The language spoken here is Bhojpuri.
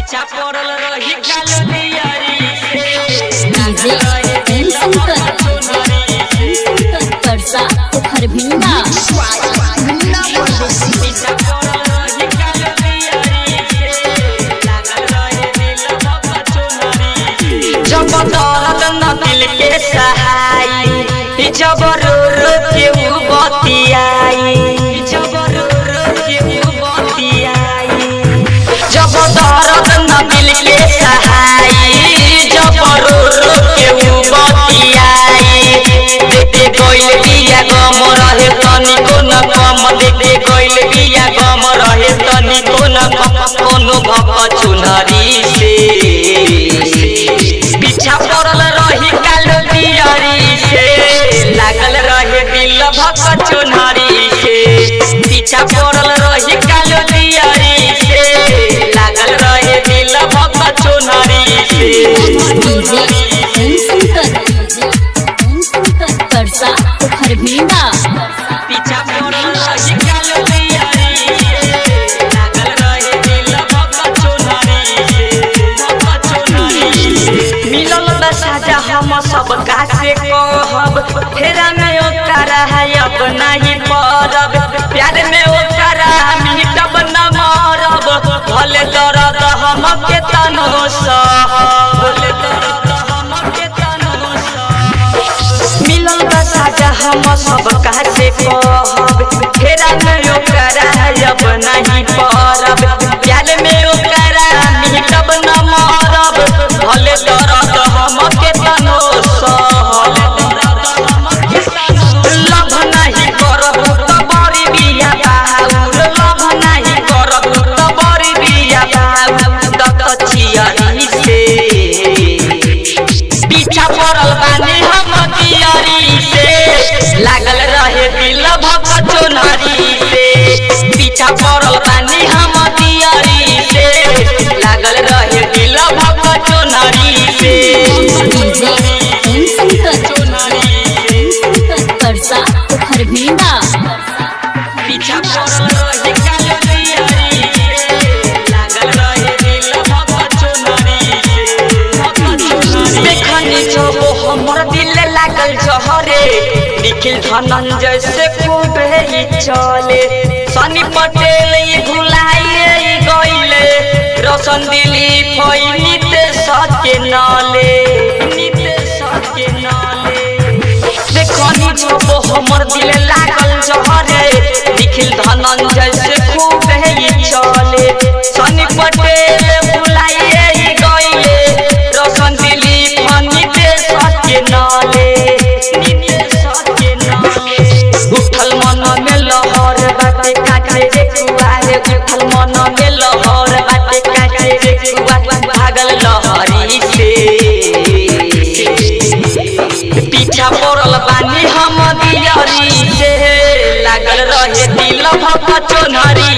पीछा पड़ल रही कालियारी से डीजे एम शंकर परसा पोखर भिंडा पीछा पड़ल रही कालियारी से लागल रहे दिल भका चुनरी जब दर्द न दिल के सहाई जब रो रो के उ बतियाई जब रो रो के उ बतियाई जब दर्द न दिल के सहाई जब रो रो के उ बतियाई देते गइल बिया गम रहे तनिको न कम देते गइल बिया गम रहे तनिको न कम कोनो भका चुनरी से पीछा पड़ल रही कालियारी से लागल रहे दिल भका चुनरी से पीछा पड़ल रही कालियारी से लागल रहे दिल भका चुनरी से डीजे एम शंकर परसा पोखर भिंडा पीछा पड़ल रही कालियारी से लागल रहे दिल भका चुनरी से मिलल बा साजा हम सब कासे कहब फेरा में ओकरा है अब नहीं परब प्यार में ओकरा मिटब न मरब भले दर्द हम के तनो सहब भले दर्द हम के तनो सहब मिलल बा साजा हम सब कासे कहब फेरा में ओकरा है अब नहीं परब प्यार में ओकरा मिटब न मरब भले दर्द हम के तनो सहब लभ नहीं करब त बड़ी बिया बाहुर लभ नहीं करब त बड़ी बिया बाहुर दत छियारी से पीछा पड़ल बानी हम दियारी से लागल रहे दिल भका चुनरी से पीछा पड़ल बानी हम दियारी से लागल रहे दिल भका चुनरी से डीजे एम शंकर परसा पोखर भिंडा पीछा पड़ल रही कालियारी से लागल रहे दिल भका चुनरी से देखनी जब हमर दिल लागल जहरे निखिल धनंजय से खूब ही चले सनी पटेल ये भुलाइए गइले रोशन दिलीप नित सके नाले देखनी जब हमर दिल लागल जहरे निखिल धनंजय से खूब ही चले सनी पटेल भुलाइए गइले रोशन दिलीप नित सके नाले उठल मन में लहर बाटे काटे रे कुआरे उठल मन में लहर बाटे काटे रे कुआ भागल लहरी से पीछा पड़ल बानी हम दियारी से लागल रहे दिल भका चुनरी